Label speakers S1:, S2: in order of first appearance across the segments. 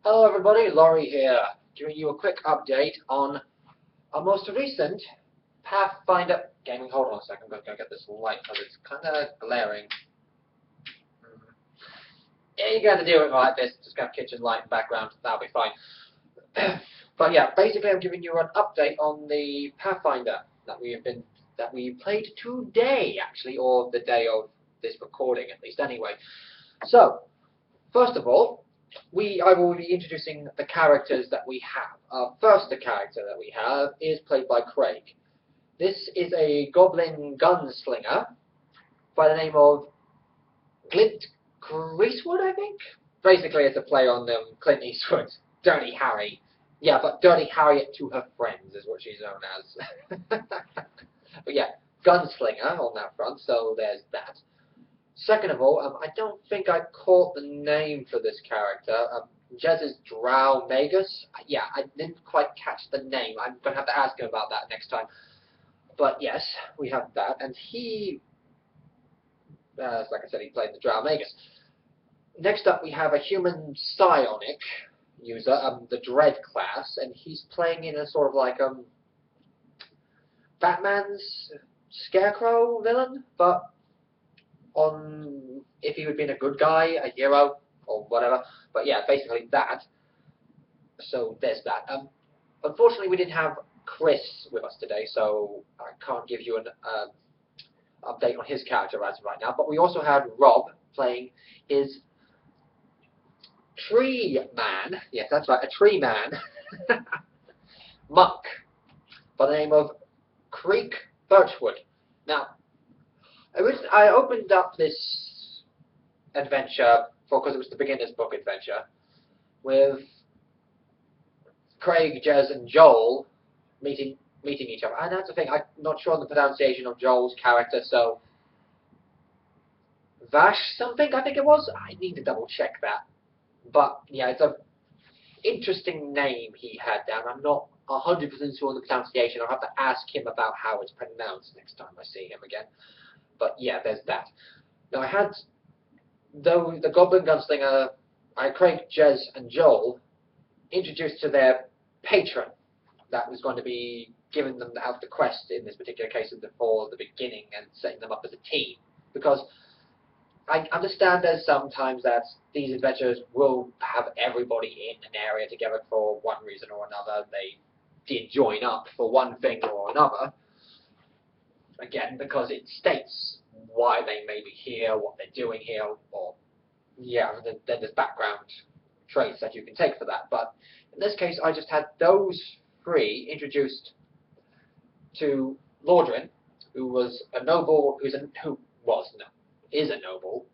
S1: Hello everybody, Laurie here, giving you a quick update on our most recent Pathfinder gaming. Hold on a second, I'm going to get this light because it's kind of glaring. Yeah, you got to do it like this, just got kitchen light in the background, that'll be fine. But yeah, basically I'm giving you an update on the Pathfinder that we played today actually, or the day of this recording at least anyway. So, first of all, I will be introducing the characters that we have. First, the character that we have is played by Craig. This is a goblin gunslinger by the name of Clint Greasewood, I think? Basically, it's a play on Clint Eastwood's Dirty Harry. Yeah, but Dirty Harriet to her friends is what she's known as. But yeah, gunslinger on that front, so there's that. Second of all, I don't think I caught the name for this character. Jez is Drow Magus. Yeah, I didn't quite catch the name. I'm going to have to ask him about that next time. But yes, we have that. And he, like I said, he played the Drow Magus. Next up, we have a human psionic user, the Dread class. And he's playing in a sort of like Batman's Scarecrow villain, but if he would have been a good guy, a hero, or whatever. But yeah, basically that. So there's that. Unfortunately, we didn't have Chris with us today, so I can't give you an update on his character as of right now. But we also had Rob playing his tree man. Yes, that's right, a tree man. Monk by the name of Creek Birchwood. Now, I opened up this adventure because it was the beginner's book adventure with Craig, Jez, and Joel meeting each other. And that's the thing, I'm not sure on the pronunciation of Joel's character, so Vash something, I think it was. I need to double check that. But yeah, it's an interesting name he had down. I'm not 100% sure on the pronunciation. I'll have to ask him about how it's pronounced next time I see him again. But yeah, there's that. Now I had the Goblin Gunslinger, Craig, Jez, and Joel introduced to their patron that was going to be giving them out the quest in this particular case for the beginning and setting them up as a team. Because I understand there's sometimes that these adventures will have everybody in an area together for one reason or another. They did join up for one thing or another. Again, because it states why they may be here, what they're doing here, or yeah, then there's background traits that you can take for that. But in this case, I just had those three introduced to Lordrin, who was a noble, is a noble,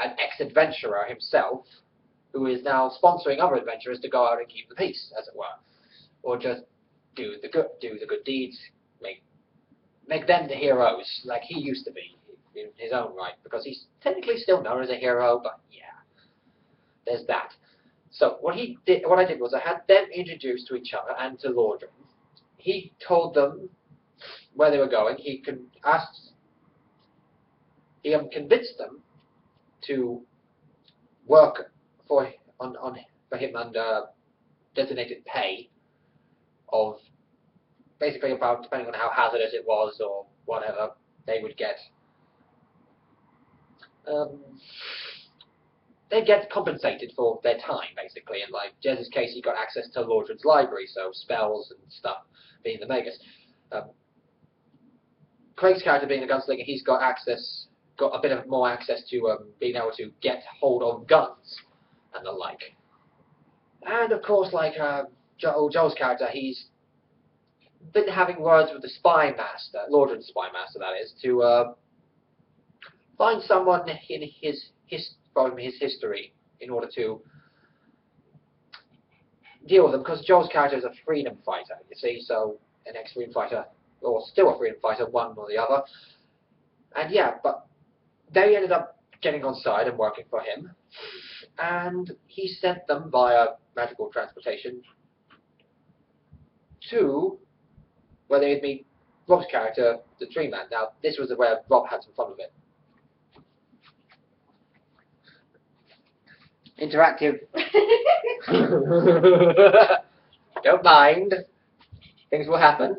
S1: an ex-adventurer himself, who is now sponsoring other adventurers to go out and keep the peace, as it were, or just do the good deeds, make them the heroes, like he used to be in his own right, because he's technically still known as a hero, but yeah, there's that. So what I did was I had them introduced to each other and to Lordrin. He told them where they were going. He convinced them to work for him under designated pay of basically about, depending on how hazardous it was or whatever, they would get they'd get compensated for their time, basically. And like Jez's case, he got access to Lordrin's library, so spells and stuff, being the Magus. Craig's character being a gunslinger, he's got a bit of more access to being able to get hold of guns and the like. And of course, like Joel's character, he's been having words with the spy master, Lordrin's spy master, that is, to find someone in from his history in order to deal with them, because Joel's character is a freedom fighter, you see, so an ex-freedom fighter, or still a freedom fighter, one or the other. And yeah, but they ended up getting on side and working for him, and he sent them via magical transportation to where they would meet Rob's character, the Tree Man. Now, this was where Rob had some fun with it. interactive. Don't mind. Things will happen.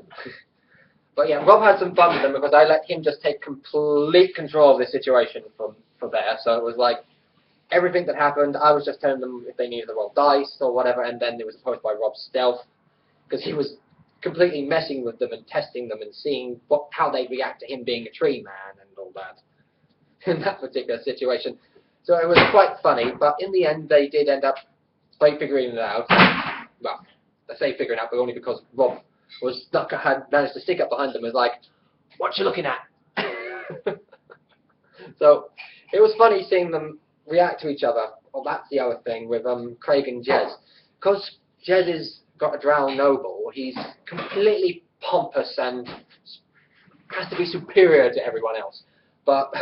S1: But yeah, Rob had some fun with them because I let him just take complete control of the situation from there. So it was like everything that happened, I was just telling them if they needed to roll dice or whatever, and then it was opposed by Rob's stealth because he was completely messing with them and testing them and seeing how they'd react to him being a tree man and all that in that particular situation. So it was quite funny, but in the end they did end up figuring it out. Well, I say figuring out, but only because Rob had managed to stick up behind them and was like, "What you looking at?" So it was funny seeing them react to each other. Well, that's the other thing with Craig and Jez. Because Jez has got a drow noble, he's completely pompous and has to be superior to everyone else. But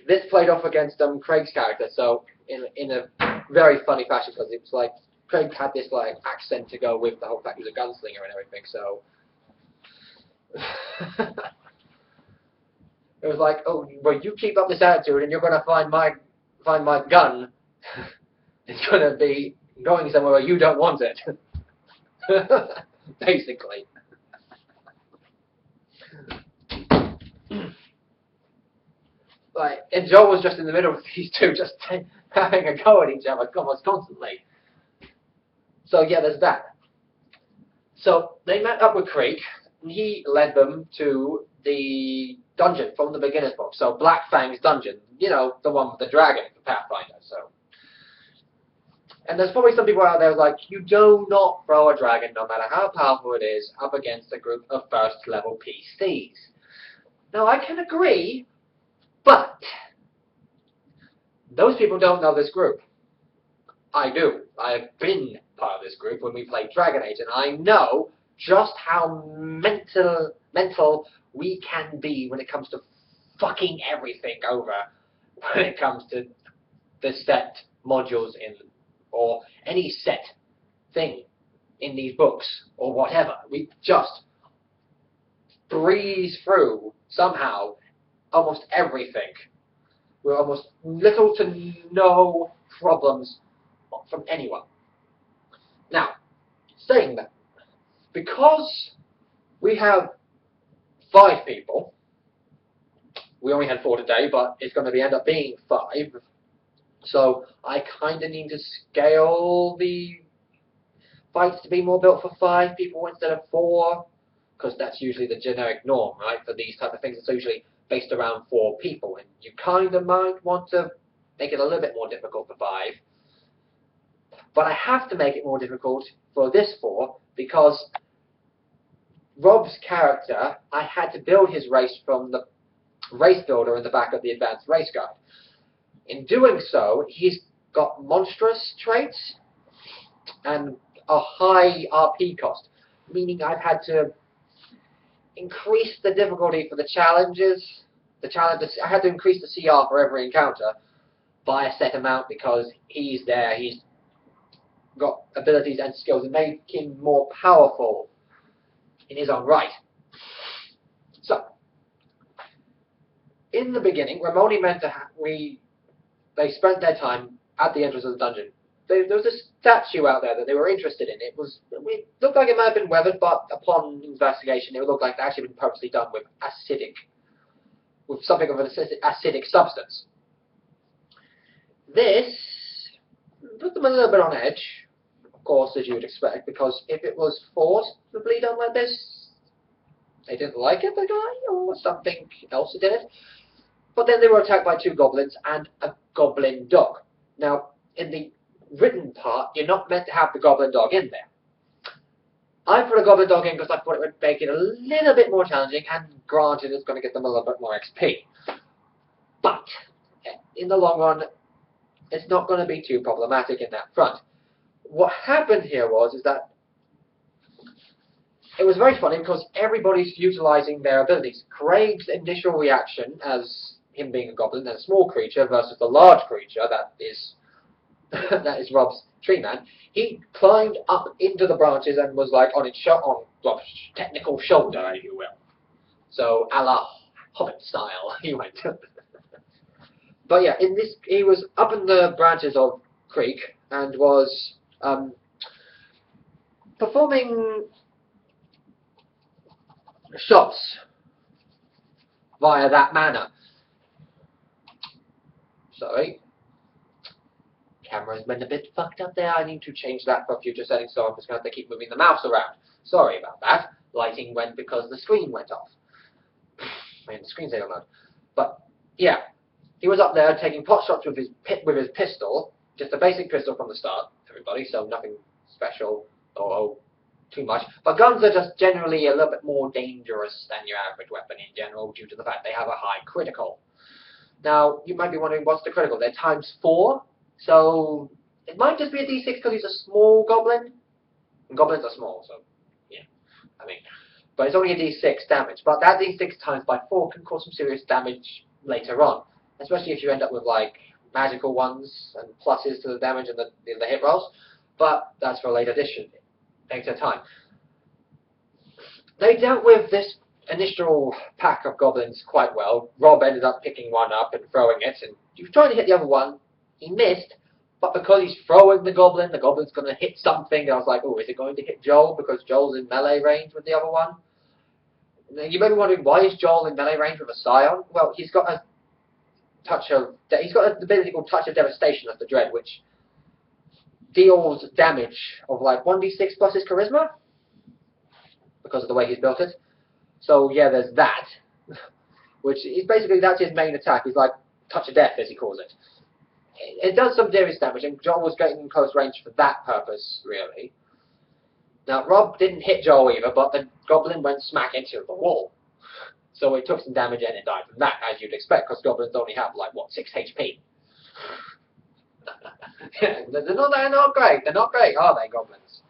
S1: this played off against Craig's character, so in a very funny fashion, because it was like Craig had this like accent to go with the whole fact he was a gunslinger and everything, so it was like, oh, well, you keep up this attitude and you're going to find my gun. It's going to be going somewhere where you don't want it. Basically. Like, and Joel was just in the middle of these two, just having a go at each other almost constantly. So yeah, there's that. So they met up with Creek, and he led them to the dungeon from the beginner's book. So Black Fang's dungeon, you know, the one with the dragon for Pathfinder. So, and there's probably some people out there like, you do not throw a dragon, no matter how powerful it is, up against a group of first level PCs. Now I can agree, but those people don't know this group. I do. I've been part of this group when we played Dragon Age, and I know just how mental we can be when it comes to fucking everything over when it comes to the set modules in, or any set thing in these books, or whatever. We just breeze through, somehow, almost everything. With almost little to no problems from anyone. Now, saying that, because we have 5 people, we only had 4 today, but it's going to end up being 5, so I kind of need to scale the fights to be more built for 5 people instead of 4, because that's usually the generic norm, right? For these type of things, it's usually based around 4 people, and you kind of might want to make it a little bit more difficult for 5. But I have to make it more difficult for this 4 because Rob's character, I had to build his race from the race builder in the back of the advanced race guide. In doing so, he's got monstrous traits and a high RP cost, meaning I've had to increase the difficulty for the challenges. I had to increase the CR for every encounter by a set amount because he's there. He's got abilities and skills that make him more powerful in his own right. So, in the beginning, we're only meant to they spent their time at the entrance of the dungeon. There was a statue out there that they were interested in. It looked like it might have been weathered, but upon investigation, it looked like it actually been purposely done with something of an acidic substance. This put them a little bit on edge, of course, as you would expect, because if it was forcibly done like this, they didn't like it, the guy, or something else did it. But then they were attacked by 2 goblins and a goblin dog. Now, in the written part, you're not meant to have the goblin dog in there. I put a goblin dog in because I thought it would make it a little bit more challenging, and granted, it's going to get them a little bit more XP. But, in the long run, it's not going to be too problematic in that front. What happened here is that it was very funny because everybody's utilizing their abilities. Craig's initial reaction as him being a goblin and a small creature versus the large creature that is Rob's tree man, he climbed up into the branches and was like on Rob's technical shoulder, if you will. So a la Hobbit style, he went. But yeah, he was up in the branches of creek and was performing shots via that manner. Sorry. Camera's been a bit fucked up there. I need to change that for future settings, so I'm just going to have to keep moving the mouse around. Sorry about that. Lighting went because the screen went off. Man, the screensaver mode. But, yeah. He was up there taking pot shots with his pistol. Just a basic pistol from the start, everybody, so nothing special or too much. But guns are just generally a little bit more dangerous than your average weapon in general due to the fact they have a high critical. Now, you might be wondering, what's the critical? They're ×4. So, it might just be a d6 because he's a small goblin. And goblins are small, so, yeah. I mean, but it's only a d6 damage. But that d6 times by 4 can cause some serious damage later on. Especially if you end up with, like, magical ones and pluses to the damage and the hit rolls. But that's for a later time. They dealt with this initial pack of goblins quite well. Rob ended up picking one up and throwing it. And he was trying to hit the other one. He missed, but because he's throwing the goblin's going to hit something. And I was like, oh, is it going to hit Joel? Because Joel's in melee range with the other one. Now, you may be wondering, why is Joel in melee range with a Scion? Well, he's got an ability called Touch of Devastation of the Dread, which deals damage of like 1d6 plus his charisma, because of the way he's built it. So yeah, there's that, which is basically, that's his main attack. He's like Touch of Death, as he calls it. It does some serious damage, and Joel was getting in close range for that purpose, really. Now, Rob didn't hit Joel either, but the goblin went smack into the wall. So it took some damage and it died from that, as you'd expect, because goblins only have, like, what, 6 HP? They're not great. They're not great, are they, goblins?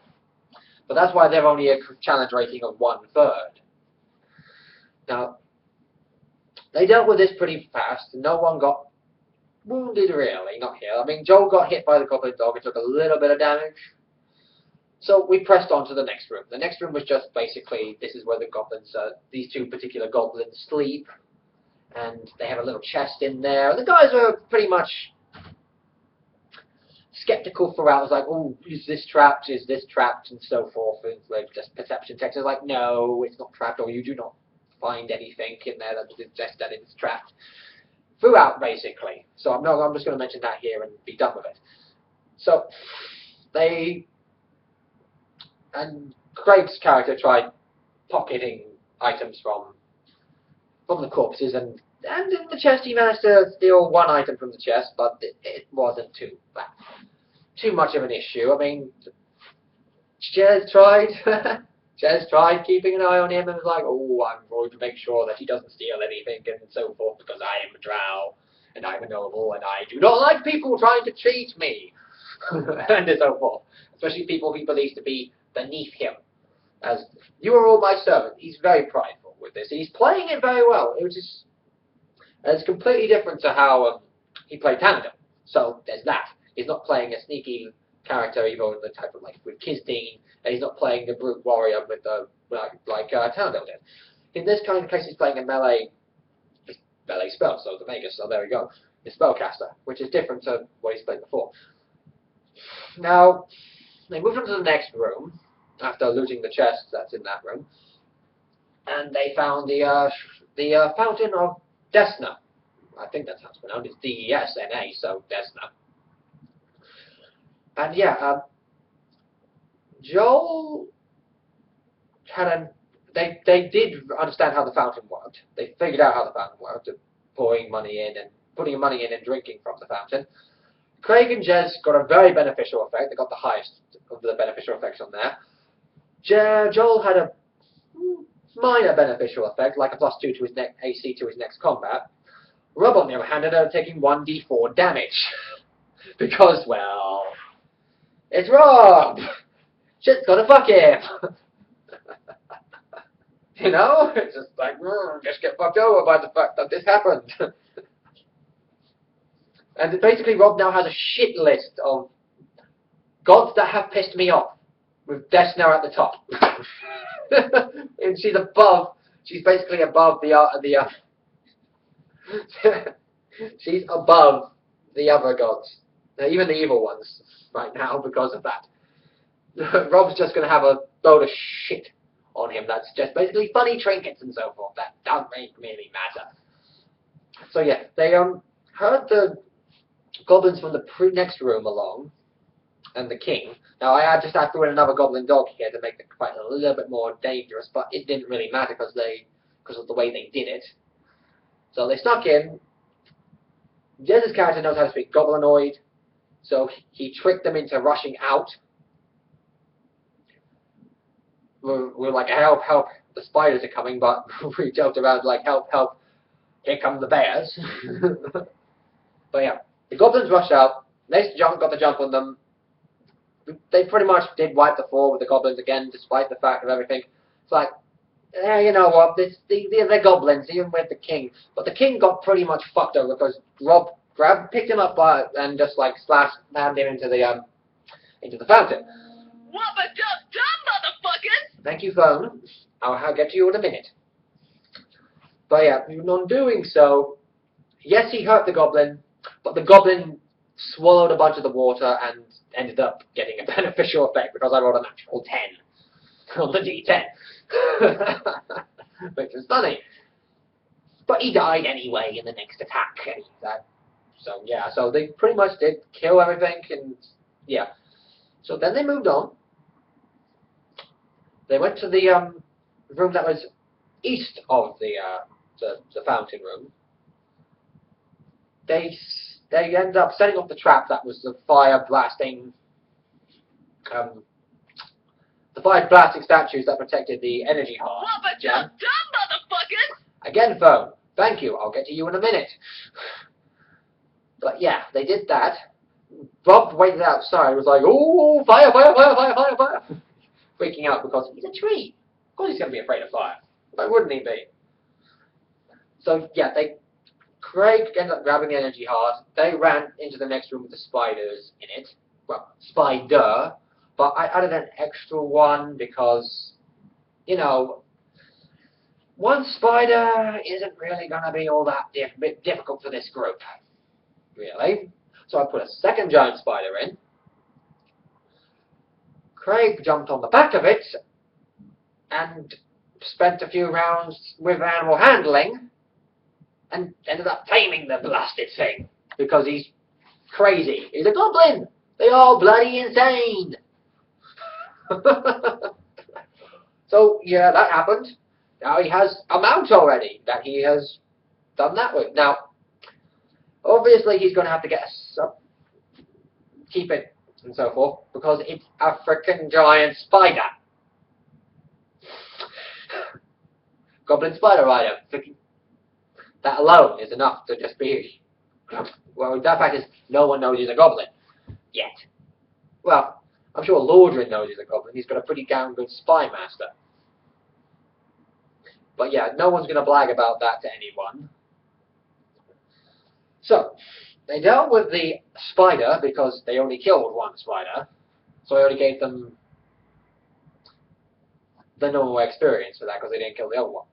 S1: But that's why they're only a challenge rating of 1/3. Now, they dealt with this pretty fast, and no one got wounded, really, not here. I mean, Joel got hit by the goblin dog and took a little bit of damage. So we pressed on to the next room. The next room was just basically, this is where the goblins, these two particular goblins sleep. And they have a little chest in there. The guys were pretty much skeptical throughout. It was like, oh, is this trapped? Is this trapped? And so forth. And like just perception checks. It was like, no, it's not trapped, or you do not find anything in there that suggests that it's trapped. Throughout, basically. So I'm just going to mention that here and be done with it. So, and Craig's character tried pocketing items from the corpses, and in the chest he managed to steal one item from the chest, but it wasn't too much of an issue. I mean, Jez tried keeping an eye on him and was like, oh, I'm going to make sure that he doesn't steal anything and so forth, because I am a drow, and I'm a noble, and I do not like people trying to cheat me, and so forth. Especially people he believes to be beneath him. As, you are all my servant. He's very prideful with this. He's playing it very well. It's completely different to how he played Tanada. So, there's that. He's not playing a sneaky character, even in the type of, like, with Kizdeen, and he's not playing the brute warrior with the, like Tanada did. In this kind of case, he's playing a melee spell, so the Magus, so there we go. The spellcaster, which is different to what he's played before. Now, they moved on to the next room, after looting the chest that's in that room, and they found the Fountain of Desna. I think that's how it's pronounced. It's D-E-S-N-A, so Desna. And yeah, Joel had they did understand how the fountain worked. They figured out how the fountain worked, putting money in and drinking from the fountain. Craig and Jez got a very beneficial effect. They got the highest of the beneficial effects on there. Joel had a minor beneficial effect, like a +2 to his AC to his next combat. Rob, on the other hand, ended up taking 1d4 damage. Because, well, it's Rob! Shit's gonna fuck him! You know? It's just like, just get fucked over by the fact that this happened. And basically, Rob now has a shit list of gods that have pissed me off, with Desna at the top. And she's basically above she's above the other gods. Even the evil ones right now because of that. Rob's just going to have a load of shit on him. That's just basically funny trinkets and so forth. That doesn't really matter. So yeah, they heard the goblins from the next room along, and the king. Now I just threw in another goblin dog here to make the fight a little bit more dangerous, but it didn't really matter because of the way they did it. So they snuck in. Jez's character knows how to speak Goblinoid, so he tricked them into rushing out. We're like, help, help, the spiders are coming, but we joked around like, help, help, here come the bears. But yeah, the goblins rushed out, they got the jump on them. They pretty much did wipe the floor with the goblins again, despite the fact of everything. It's like, you know what, they're goblins, even with the king. But the king got pretty much fucked over because Rob picked him up and just like slammed him into the fountain.
S2: What have I just done, motherfuckers?
S1: Thank you, phone. I'll get to you in a minute. But yeah, on doing so, yes, he hurt the goblin, but the goblin swallowed a bunch of the water and ended up getting a beneficial effect because I rolled a natural 10 on the D10. Which is funny. But he died anyway in the next attack. So yeah, so they pretty much did kill everything, and yeah. So then they moved on. They went to the room that was east of the fountain room. They ended up setting off the trap that was the fire blasting statues that protected the energy heart.
S2: What have I just done, motherfuckers?
S1: Again, phone. Thank you. I'll get to you in a minute. But yeah, they did that. Rob waited outside. Was like, "Oh, fire, fire, fire, fire, fire, fire!" Freaking out because he's a tree. Of course, he's going to be afraid of fire. Why wouldn't he be? So yeah, Craig ended up grabbing the energy heart. They ran into the next room with the spiders in it. Well, spider. But I added an extra one because, you know, one spider isn't really going to be all that difficult for this group. Really. So I put a second giant spider in. Craig jumped on the back of it and spent a few rounds with animal handling and ended up taming the blasted thing because he's crazy. He's a goblin. They are bloody insane. So yeah, that happened. Now he has a mount already that he has done that with. Now, obviously he's going to have to get keep it and so forth because it's a freaking giant spider. Goblin spider rider. That alone is enough to just be. Well, that fact is no one knows he's a goblin yet. Well, I'm sure Lordrin knows he's a goblin. He's got a pretty damn good spy master. But yeah, no one's going to brag about that to anyone. So, they dealt with the spider because they only killed one spider. So I only gave them the normal experience for that because they didn't kill the other one.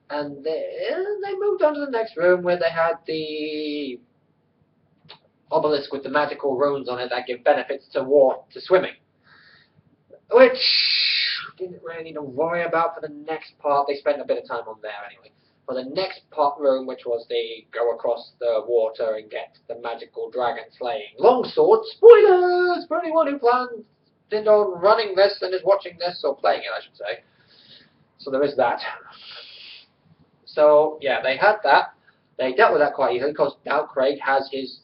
S1: And they moved on to the next room where they had the obelisk with the magical runes on it that give benefits to swimming. Which didn't really need to worry about for the next part. They spent a bit of time on there anyway. For the next part room, which was the go across the water and get the magical dragon slaying longsword. Spoilers for anyone who planned on running this and is watching this, or playing it, I should say. So there is that. So yeah, they had that. They dealt with that quite easily because now Craig has his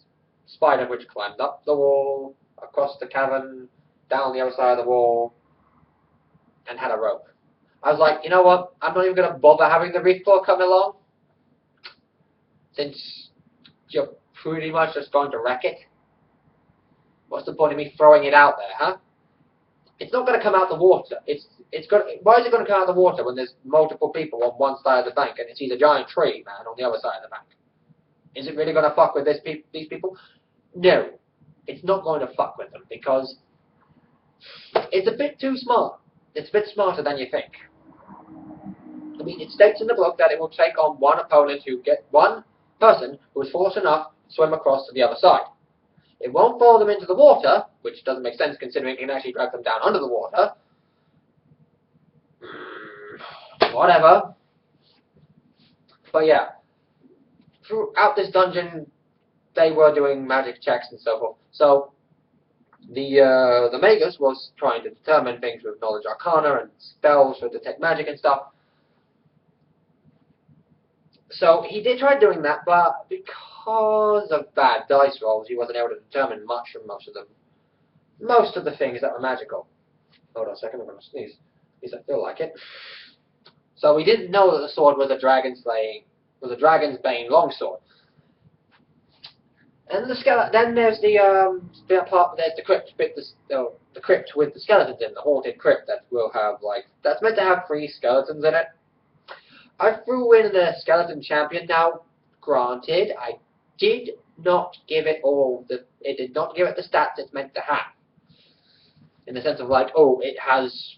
S1: spider which climbed up the wall, across the cavern, down the other side of the wall, and had a rope. I was like, you know what? I'm not even going to bother having the reef ball come along, since you're pretty much just going to wreck it. What's the point of me throwing it out there, huh? It's not going to come out the water. Why is it going to come out the water when there's multiple people on one side of the bank and it's a giant tree man on the other side of the bank? Is it really going to fuck with these people? No, it's not going to fuck with them because it's a bit too smart. It's a bit smarter than you think. I mean, it states in the book that it will take on one person who is fortunate enough to swim across to the other side. It won't follow them into the water, which doesn't make sense considering it can actually drag them down under the water. Whatever. But yeah, throughout this dungeon, they were doing magic checks and so forth. So the Magus was trying to determine things with knowledge arcana and spells to detect magic and stuff. So he did try doing that, but because of bad dice rolls, he wasn't able to determine much from most of the things that were magical. Hold on a second, I'm going to sneeze. At least I feel like it. So we didn't know that the sword was a dragon's bane longsword. And then there's the crypt bit, the crypt with the skeletons in, the haunted crypt that will have that's meant to have 3 skeletons in it. I threw in the skeleton champion. Now, granted, I did not give it it did not give it the stats it's meant to have. In the sense of it has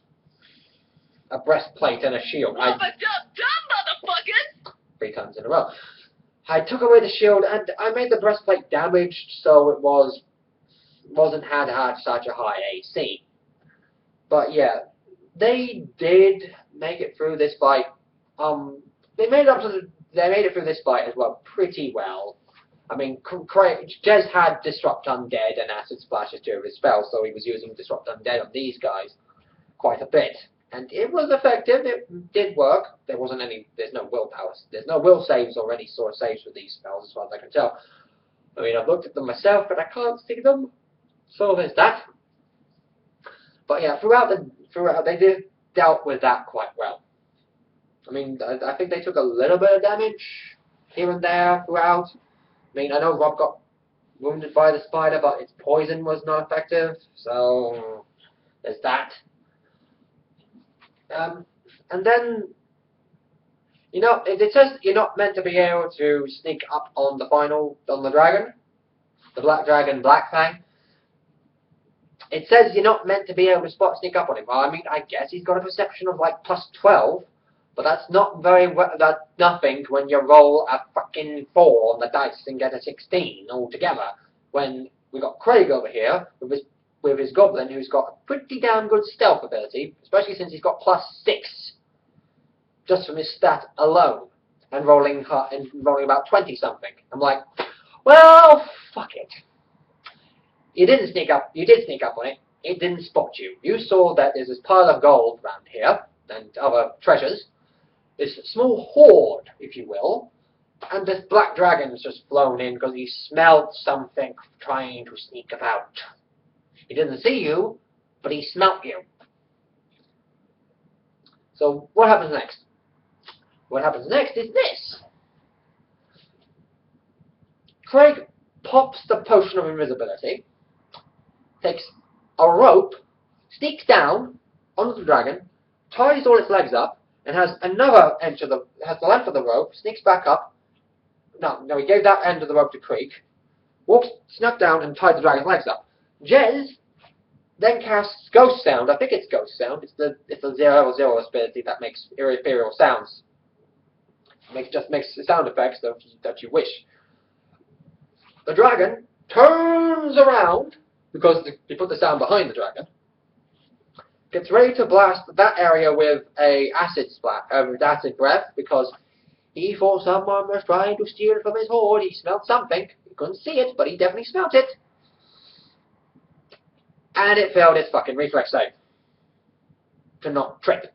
S1: a breastplate and a shield.
S2: Dumb motherfuckers!
S1: 3 times in a row. I took away the shield and I made the breastplate damaged, so it had such a high AC. But yeah, they did make it through this fight. They made it through this fight as well pretty well. I mean, Jez had Disrupt Undead and Acid Splashes to his spells, so he was using Disrupt Undead on these guys quite a bit. And it was effective, it did work. There's no willpower. There's no will saves or any sort of saves for these spells as far as I can tell. I mean, I've looked at them myself, but I can't see them. So there's that. But yeah, throughout they did dealt with that quite well. I mean, I think they took a little bit of damage here and there throughout. I mean, I know Rob got wounded by the spider, but its poison was not effective, so there's that. And then, it says you're not meant to be able to sneak up on the dragon, the black dragon, Black Fang. It says you're not meant to be able to sneak up on him. Well, I mean, I guess he's got a perception of +12, but that's not that's nothing when you roll a fucking 4 on the dice and get a 16 altogether. When we got Craig over here with his goblin, who's got a pretty damn good stealth ability, especially since he's got +6 just from his stat alone, and rolling about 20 something. I'm like, well, fuck it. You did sneak up on it. It didn't spot you. You saw that there's this pile of gold around here and other treasures. This small hoard, if you will, and this black dragon's just flown in because he smelled something trying to sneak about. He didn't see you, but he smelt you. So what happens next? What happens next is this. Craig pops the potion of invisibility, takes a rope, sneaks down onto the dragon, ties all its legs up, and has another end has the length of the rope, sneaks back up. No, he gave that end of the rope to Creek, snuck down and tied the dragon's legs up. Jez then casts Ghost Sound. I think it's Ghost Sound. It's the 0/0 ability that makes ethereal sounds. Just makes sound effects that you wish. The dragon turns around because you put the sound behind the dragon. Gets ready to blast that area with a with acid breath because he thought someone was trying to steal it from his hoard. He smelled something. He couldn't see it, but he definitely smelled it. And it failed its fucking reflex save to not trip.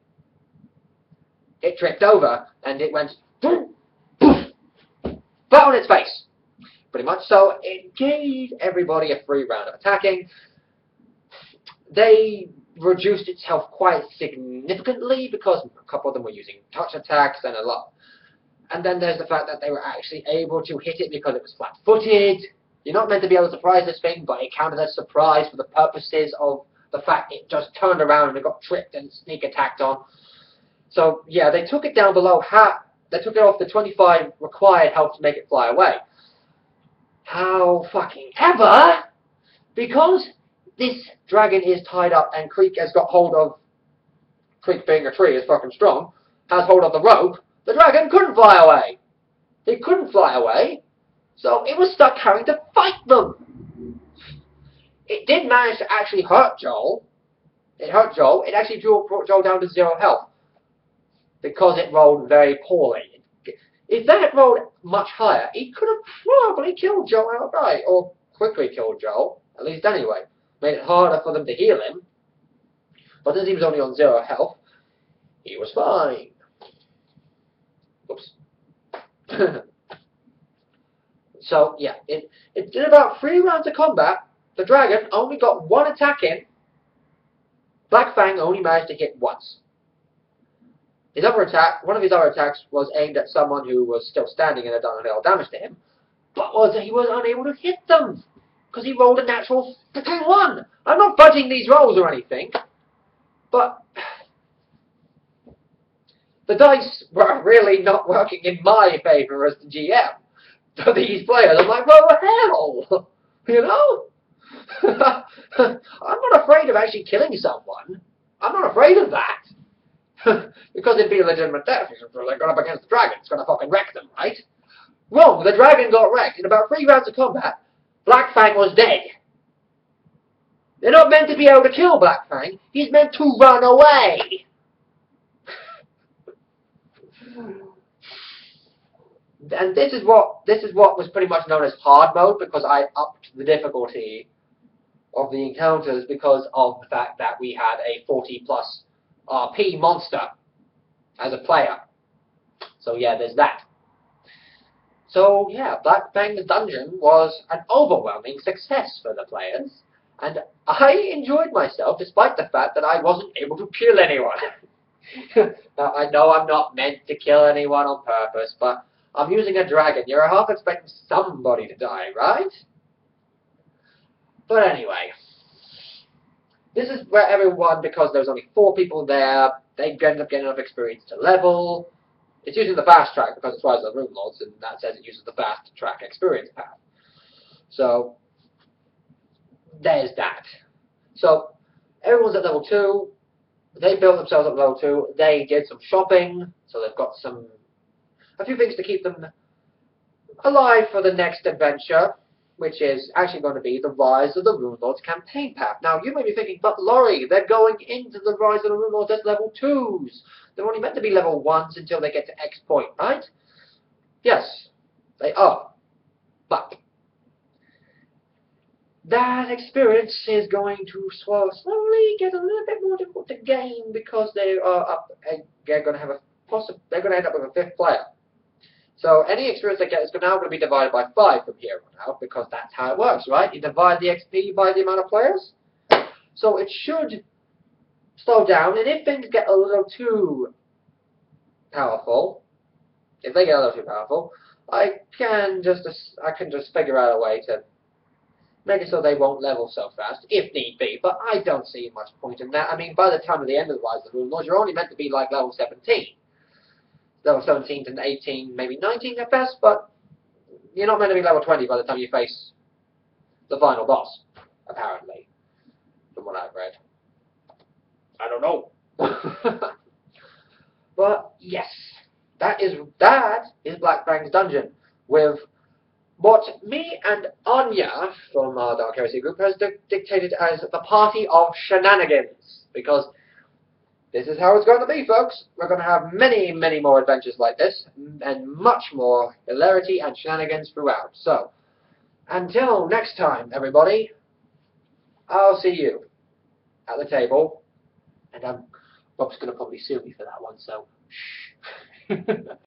S1: It tripped over and it went poof, flat on its face. Pretty much. So it gave everybody a free round of attacking. They reduced its health quite significantly because a couple of them were using touch attacks and a lot. And then there's the fact that they were actually able to hit it because it was flat-footed. You're not meant to be able to surprise this thing, but it counted as surprise for the purposes of the fact it just turned around and it got tripped and sneak attacked on. So yeah, they took it down below half. They took it off the 25 required health to make it fly away. How fucking ever? Because this dragon is tied up and Creek has got hold of, Creek being a tree is fucking strong, has hold of the rope, the dragon couldn't fly away. It couldn't fly away, so it was stuck having to fight them. It did manage to actually hurt Joel. It hurt Joel. It actually brought Joel down to 0 health because it rolled very poorly. If that had rolled much higher, he could have probably killed Joel outright, or quickly killed Joel, at least anyway. Made it harder for them to heal him. But as he was only on 0 health, he was fine. Oops. So, yeah, it did about 3 rounds of combat. The dragon only got 1 attack in. Black Fang only managed to hit once. His other attack, one of his other attacks was aimed at someone who was still standing and had done a little damage to him, but he was unable to hit them because he rolled a natural 1. I'm not fudging these rolls or anything, but the dice were really not working in my favor as the GM for these players. I'm like, well, hell, you know? I'm not afraid of actually killing someone. I'm not afraid of that. Because it'd be a legitimate death. They're going up against the dragon. It's going to fucking wreck them, right? Wrong. The dragon got wrecked. In about 3 rounds of combat, Black Fang was dead. They're not meant to be able to kill Black Fang. He's meant to run away. And this is what was pretty much known as hard mode, because I upped the difficulty of the encounters because of the fact that we had a 40+ RP monster as a player. So yeah, there's that. So yeah, Black Fang's dungeon was an overwhelming success for the players, and I enjoyed myself despite the fact that I wasn't able to kill anyone. Now I know I'm not meant to kill anyone on purpose, but I'm using a dragon. You're half expecting somebody to die, right? But anyway, this is where everyone, because there was only 4 people there, they ended up getting enough experience to level. It's using the fast track because it's Rise of the Rune Lords, and that says it uses the fast track experience path. So, there's that. So, everyone's at level 2. They built themselves up to level 2. They did some shopping, so they've got a few things to keep them alive for the next adventure, which is actually going to be the Rise of the Rune Lords campaign path. Now, you may be thinking, but Laurie, they're going into the Rise of the Rune Lords as level 2s. They're only meant to be level 1s until they get to X point, right? Yes, they are. But that experience is going to slowly get a little bit more difficult to gain because they are up. They're going to have they're going to end up with a 5th player. So any experience they get is now going to be divided by 5 from here on out, because that's how it works, right? You divide the XP by the amount of players. So it should slow down, and if things get a little too powerful, I can just figure out a way to make it so they won't level so fast, if need be. But I don't see much point in that. I mean, by the time of the end of the Rise of the Rune Lords, you're only meant to be like level 17. Level 17 to 18, maybe 19 at best, but you're not meant to be level 20 by the time you face the final boss, apparently, from what I've read. I don't know. But yes, that is Black Fang's dungeon, with what me and Anya from our Dark Heresy group has dictated as the party of shenanigans, because this is how it's going to be, folks. We're going to have many, many more adventures like this, and much more hilarity and shenanigans throughout. So, until next time, everybody, I'll see you at the table. And Bob's going to probably sue me for that one, so shh.